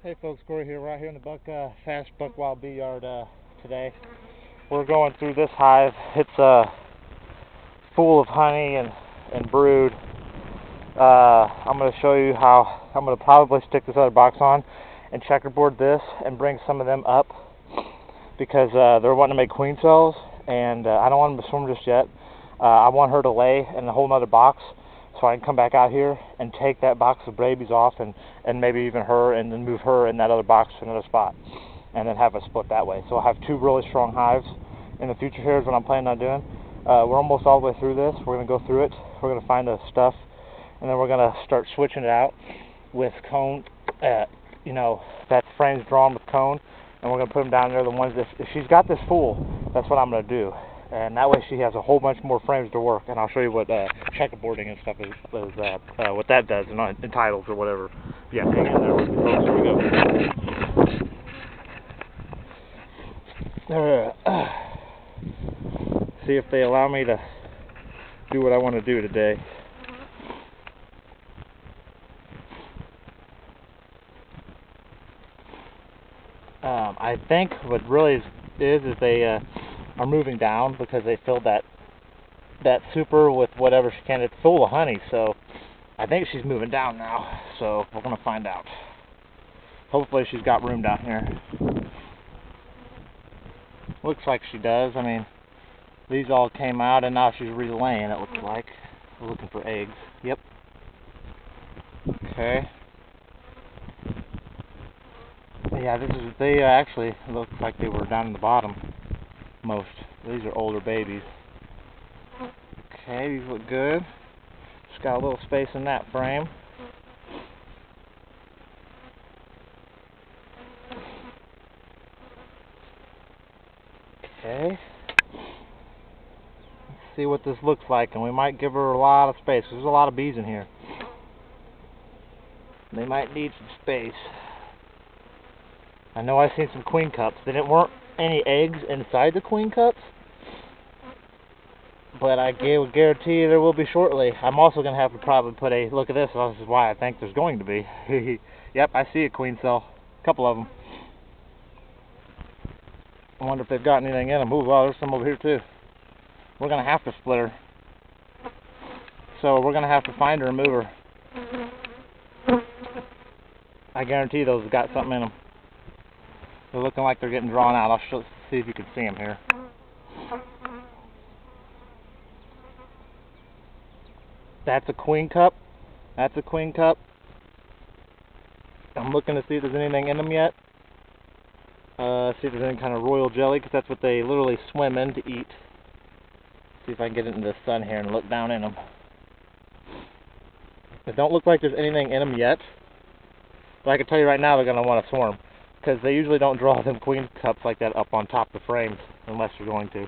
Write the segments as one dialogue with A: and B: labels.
A: Hey folks, Corey here, right here in the buckfast buck wild bee yard today. We're going through this hive. It's full of honey and brood. I'm going to show you how I'm going to probably stick this other box on and checkerboard this and bring some of them up because they're wanting to make queen cells, and I don't want them to swarm just yet. I want her to lay in a whole nother box so I can come back out here and take that box of babies off and maybe even her, and then move her in that other box to another spot and then have a split that way. So I'll have two really strong hives in the future. Here is what I'm planning on doing. We're almost all the way through this. We're going to go through it. We're going to find the stuff, and then we're going to start switching it out with cone, that frame's drawn with cone, and we're going to put them down there. The ones that, if she's got this full, that's what I'm going to do. And that way she has a whole bunch more frames to work, and I'll show you what checkerboarding and stuff is what that does in titles or whatever. Yeah, hang in there with me, folks. Here we go. See if they allow me to do what I want to do today. I think what really is they are moving down because they filled that super with whatever she can. It's full of honey, so I think she's moving down now. So we're gonna find out. Hopefully she's got room down here. Looks like she does. I mean, these all came out and now she's relaying, it looks like. We're looking for eggs. Yep. Okay. Yeah, they actually look like they were down in the bottom most. These are older babies. Okay, these look good. Just got a little space in that frame. Okay. Let's see what this looks like, and we might give her a lot of space. There's a lot of bees in here. They might need some space. I know I've seen some queen cups. There weren't any eggs inside the queen cups, but I will guarantee you there will be shortly. I'm also going to have to probably put a look at this. This is why I think there's going to be. Yep, I see a queen cell. A couple of them. I wonder if they've got anything in them. Ooh, wow, there's some over here too. We're going to have to split her. So we're going to have to find her and move her. I guarantee those have got something in them. They're looking like they're getting drawn out. I'll see if you can see them here. That's a queen cup. That's a queen cup. I'm looking to see if there's anything in them yet. See if there's any kind of royal jelly, because that's what they literally swim in to eat. See if I can get into the sun here and look down in them. It don't look like there's anything in them yet, but I can tell you right now they're going to want to swarm, because they usually don't draw them queen cups like that up on top of the frames unless they're going to.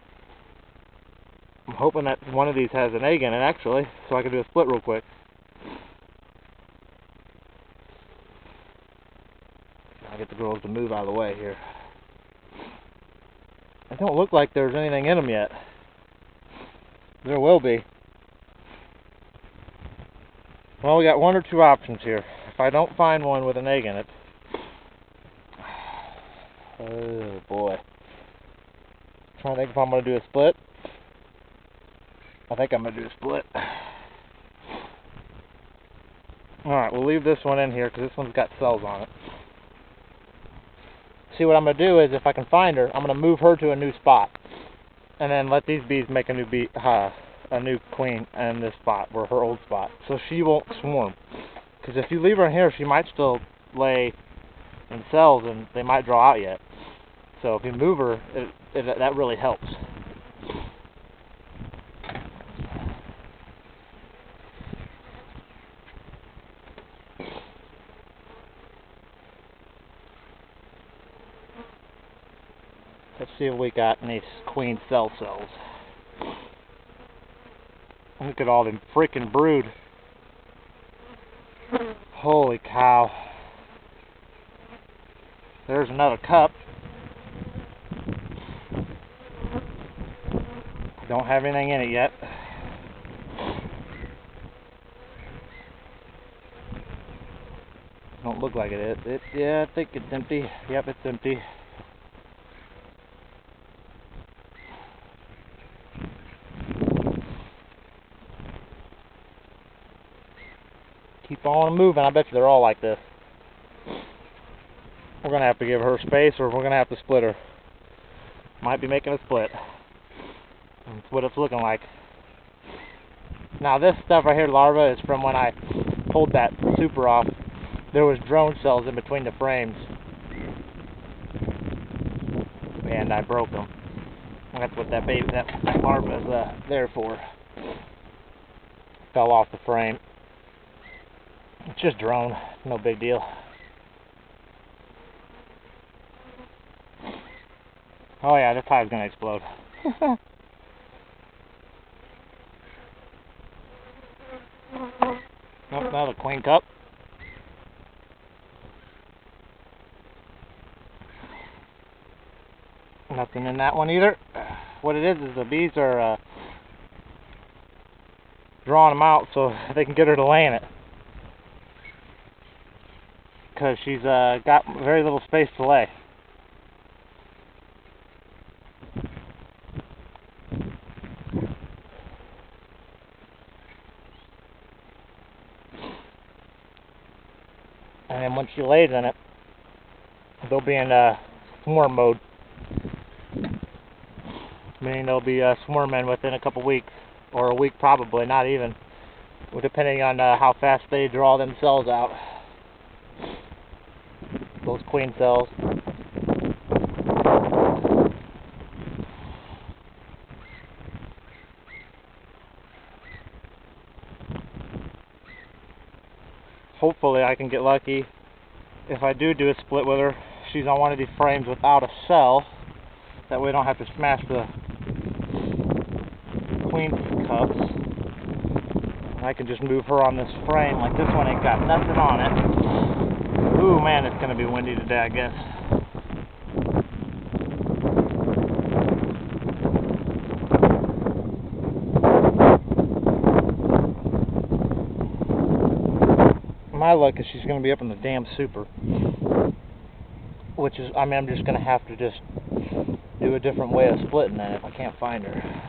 A: I'm hoping that one of these has an egg in it, actually, so I can do a split real quick. I'll get the girls to move out of the way here. It don't look like there's anything in them yet. There will be. Well, we got one or two options here. If I don't find one with an egg in it, oh boy. I'm trying to think if I'm going to do a split. I think I'm going to do a split. Alright, we'll leave this one in here because this one's got cells on it. See, what I'm going to do is, if I can find her, I'm going to move her to a new spot. And then let these bees make a new queen in this spot, or her old spot. So she won't swarm. Because if you leave her in here, she might still lay in cells and they might draw out yet. So if you move her, that really helps. Let's see if we got any queen cells. Look at all them freaking brood. Holy cow. There's another cup. Don't have anything in it yet. Don't look like it is. Yeah, I think it's empty. Yep, it's empty. Keep on moving. I bet you they're all like this. We're going to have to give her space, or we're going to have to split her. Might be making a split. That's what it's looking like. Now this stuff right here, larva, is from when I pulled that super off. There was drone cells in between the frames, and I broke them. That's what that baby, that larva is there for. Fell off the frame. It's just drone, no big deal. Oh yeah, this hive's gonna explode. Oh, another queen cup. Nothing in that one either. What it is the bees are drawing them out so they can get her to lay in it. Because she's got very little space to lay. And then once she lays in it, they'll be in swarm mode. Meaning they'll be swarming within a couple weeks, or a week probably, not even. Depending on how fast they draw themselves out. Those queen cells. Hopefully I can get lucky. If I do a split with her, she's on one of these frames without a cell. That way I don't have to smash the queen cups. I can just move her on this frame. Like this one ain't got nothing on it. Ooh man, it's gonna be windy today, I guess. My luck is she's gonna be up in the damn super. Which is, I mean, I'm just gonna have to just do a different way of splitting that if I can't find her.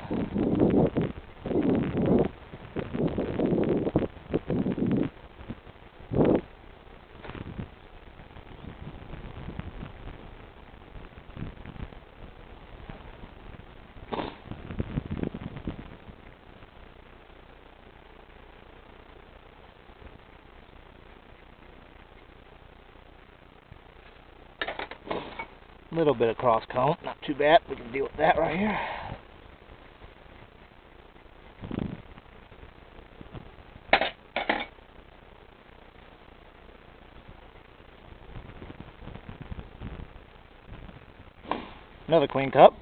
A: Little bit of cross comb, not too bad. We can deal with that right here. Another queen cup.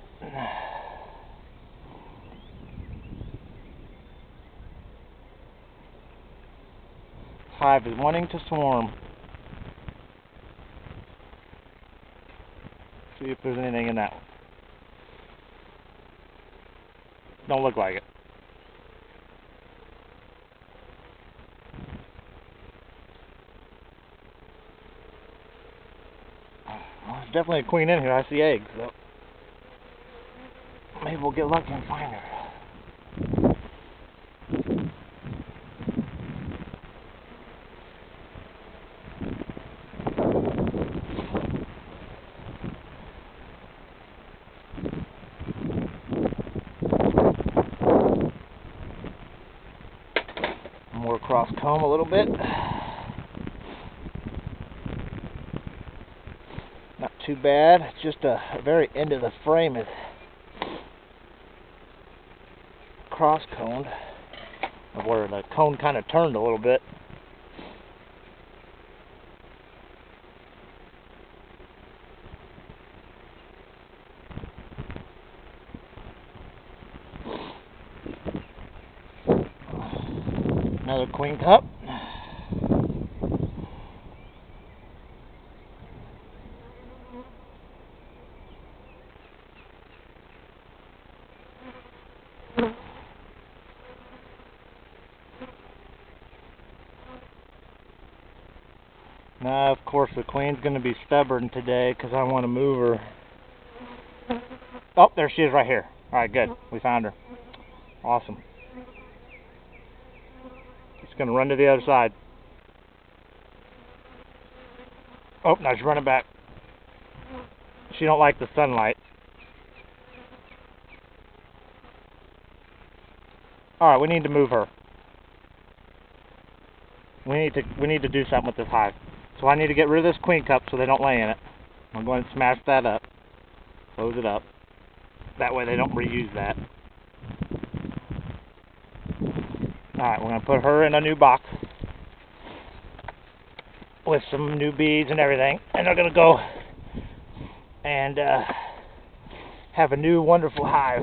A: Hive is wanting to swarm. See if there's anything in that one. Don't look like it. Well, there's definitely a queen in here. I see eggs, so maybe we'll get lucky and find her. More cross comb a little bit. Not too bad. It's just a very end of the frame is cross coned, where the cone kind of turned a little bit. Another queen cup. Now, of course, the queen's going to be stubborn today because I want to move her. Oh, there she is right here. Alright, good. We found her. Awesome. She's going to run to the other side. Oh, now she's running back. She don't like the sunlight. Alright, we need to move her. We need to do something with this hive. So I need to get rid of this queen cup so they don't lay in it. I'm going to smash that up. Close it up. That way they don't reuse that. Alright, we're going to put her in a new box with some new beads and everything. And they're going to go and have a new wonderful hive.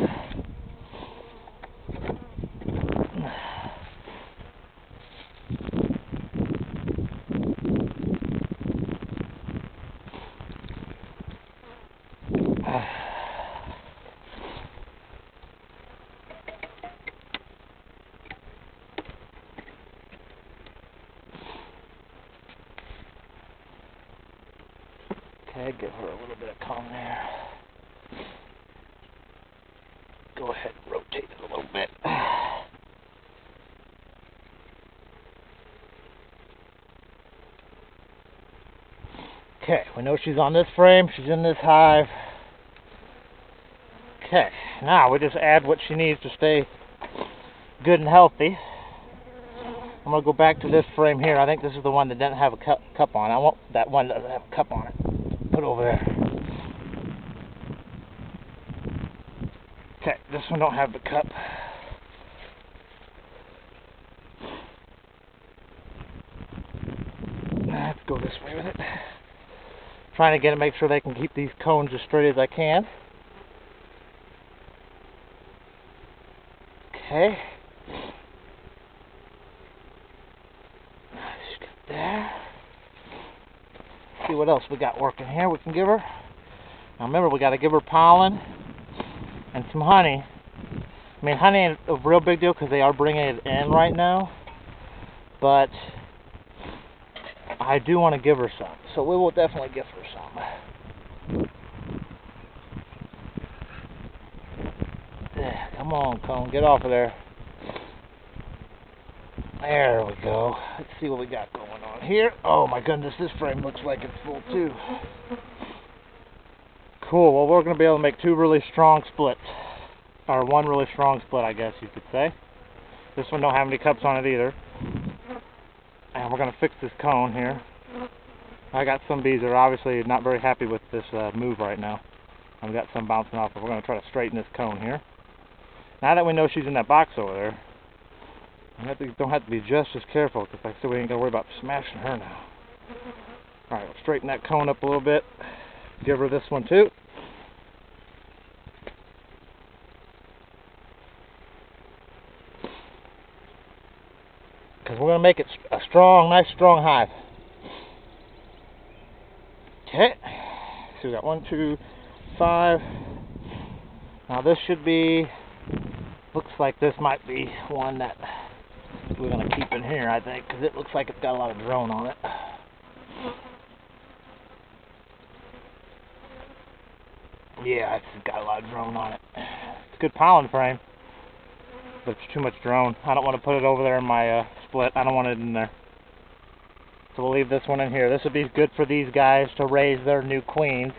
A: Okay, give her a little bit of comb there. Go ahead and rotate it a little bit. Okay, we know she's on this frame, she's in this hive. Okay, now we just add what she needs to stay good and healthy. I'm going to go back to this frame here. I think this is the one that doesn't have a cup on it. I want that one that doesn't have a cup on it. Put it over there. Okay, this one don't have the cup. I have to go this way with it. Trying to get it, make sure they can keep these cones as straight as I can. Okay. There. See what else we got working here we can give her. Now remember, we got to give her pollen and some honey. I mean, honey ain't a real big deal because they are bringing it in right now, but I do want to give her some, so we will definitely give her some. Yeah, come on, cone, get off of there. There we go. Let's see what we got going on here. Oh my goodness, this frame looks like it's full too. Cool, well we're going to be able to make two really strong splits. Or one really strong split, I guess you could say. This one don't have any cups on it either. And we're going to fix this cone here. I got some bees that are obviously not very happy with this move right now. I've got some bouncing off, but we're going to try to straighten this cone here. Now that we know she's in that box over there, we don't have to be just as careful, because like I said, we ain't got to worry about smashing her now. Alright, let's straighten that cone up a little bit. Give her this one too. Because we're going to make it a strong, nice strong hive. Okay. So we got 1, 2, 5. Now this should be, looks like this might be one that we're going to keep in here, I think, because it looks like it's got a lot of drone on it. Yeah, it's got a lot of drone on it. It's a good pollen frame, but it's too much drone. I don't want to put it over there in my split. I don't want it in there. So we'll leave this one in here. This would be good for these guys to raise their new queens,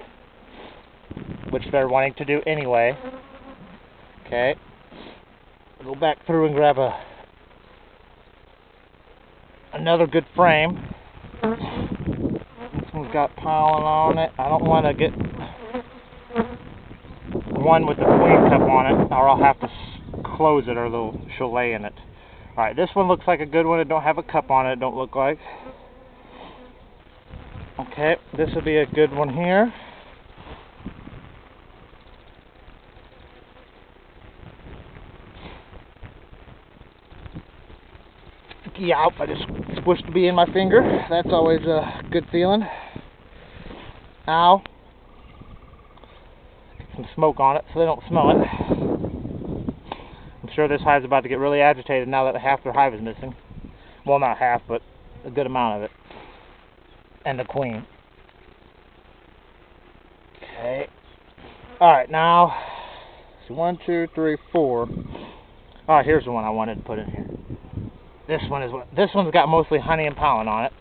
A: which they're wanting to do anyway. Okay. Go back through and grab another good frame. This one's got pollen on it. I don't want to get one with the queen cup on it, or I'll have to close it, or she'll lay in it. Alright, this one looks like a good one. It don't have a cup on it, don't look like. Okay, this will be a good one here. Yeah, I just squished the bee in my finger. That's always a good feeling. Ow. Get some smoke on it so they don't smell it. I'm sure this hive's about to get really agitated now that half their hive is missing. Well, not half, but a good amount of it. and the queen. Okay. Alright, now, so 1, 2, 3, 4. Alright, here's the one I wanted to put in here. This one's got mostly honey and pollen on it.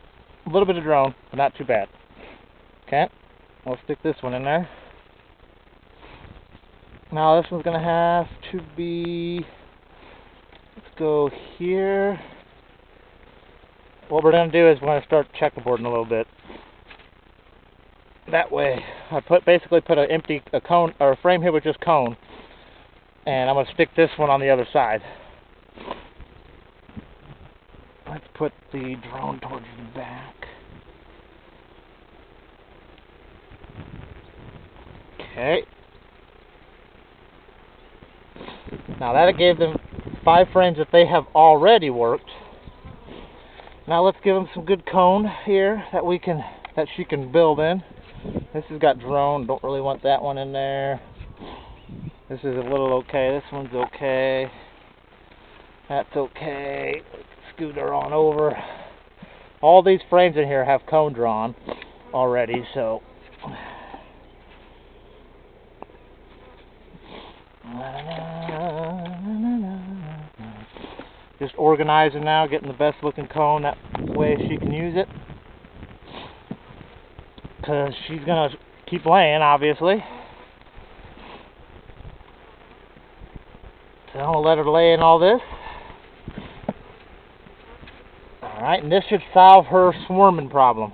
A: A little bit of drone, but not too bad. Okay, we'll stick this one in there. Now this one's gonna have to be, let's go here. What we're gonna do is we're gonna start checkerboarding a little bit. That way, I basically put a cone or a frame here with just cone, and I'm gonna stick this one on the other side. Let's put the drone towards the back. Okay. Now that gave them 5 frames that they have already worked. Now let's give them some good cone here that she can build in. This has got drone. Don't really want that one in there. This is a little okay. This one's okay. That's okay. Let's scoot her on over. All these frames in here have cone drawn already, so just organizing now, getting the best looking cone, that way she can use it. Because she's going to keep laying, obviously. So I'm going to let her lay in all this. Alright, and this should solve her swarming problem.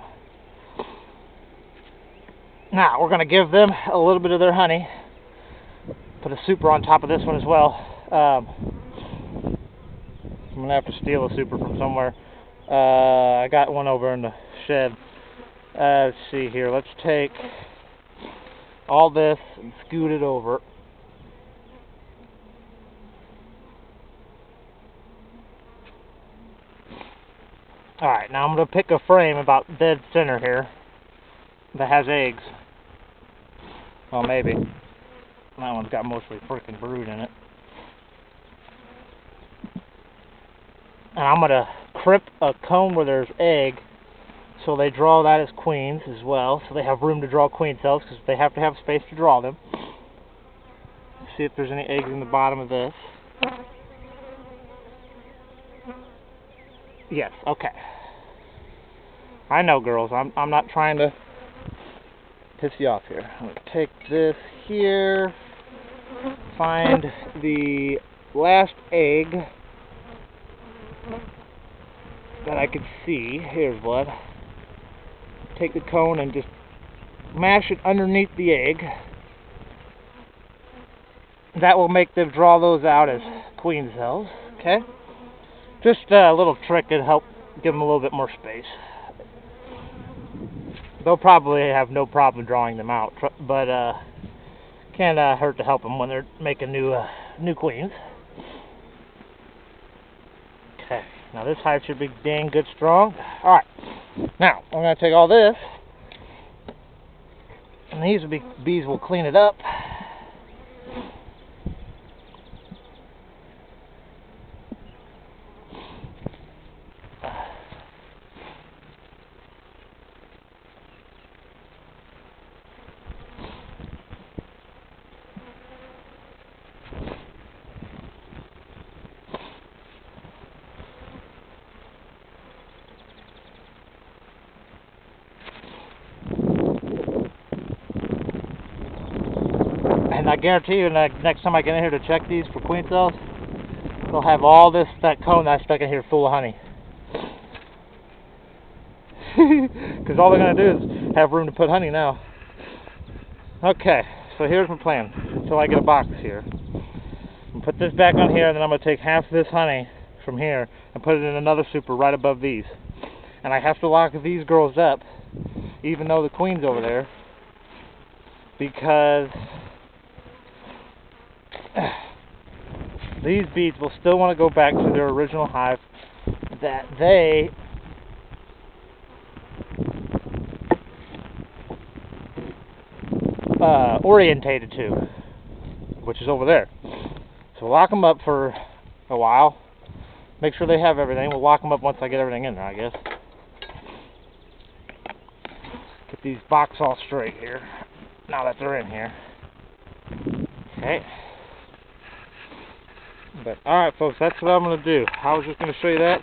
A: Now, we're going to give them a little bit of their honey. Put a super on top of this one as well. I'm going to have to steal a super from somewhere. I got one over in the shed. Let's see here. Let's take all this and scoot it over. Alright, now I'm going to pick a frame about dead center here that has eggs. Well, maybe. That one's got mostly freaking brood in it. And I'm going to crimp a cone where there's egg, so they draw that as queens as well, so they have room to draw queen cells, because they have to have space to draw them. See if there's any eggs in the bottom of this. Yes, okay. I know, girls, I'm not trying to piss you off here. I'm going to take this here, find the last egg that I could see. Here's what. Take the cone and just mash it underneath the egg. That will make them draw those out as queen cells. Okay? Just a little trick to help give them a little bit more space. They'll probably have no problem drawing them out, but can't hurt to help them when they're making new queens. Okay, now this hive should be dang good strong. Alright, now I'm going to take all this, and these bees will clean it up. And I guarantee you, next time I get in here to check these for queen cells, they'll have all that cone that I stuck in here full of honey. Because all they're going to do is have room to put honey now. Okay, so here's my plan until I get a box here. I'm put this back on here, and then I'm going to take half of this honey from here and put it in another super right above these. And I have to lock these girls up, even though the queen's over there, because these bees will still want to go back to their original hive that they orientated to, which is over there. So we'll lock them up for a while, make sure they have everything. We'll lock them up once I get everything in there, I guess. these boxes all straight here, now that they're in here. Okay. But alright folks, that's what I'm going to do. I was just going to show you that.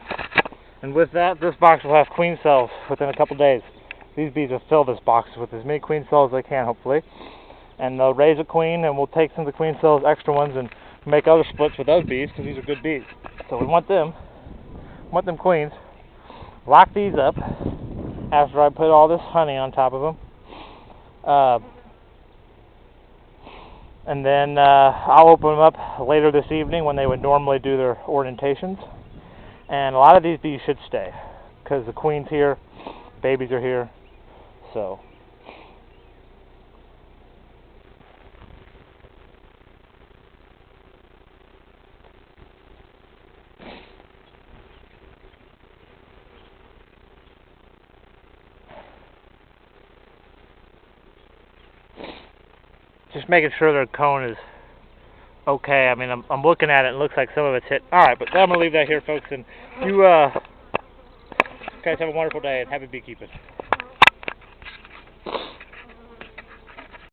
A: And with that, this box will have queen cells within a couple days. These bees will fill this box with as many queen cells as they can, hopefully. And they'll raise a queen, and we'll take some of the queen cells, extra ones, and make other splits with those bees, because these are good bees. So we want them queens. Lock these up after I put all this honey on top of them. And then I'll open them up later this evening when they would normally do their orientations. And a lot of these bees should stay, because the queen's here, babies are here, so. Just making sure their cone is okay. I mean, I'm looking at it and it looks like some of it's hit. Alright, but I'm going to leave that here, folks. And you guys have a wonderful day and happy beekeeping.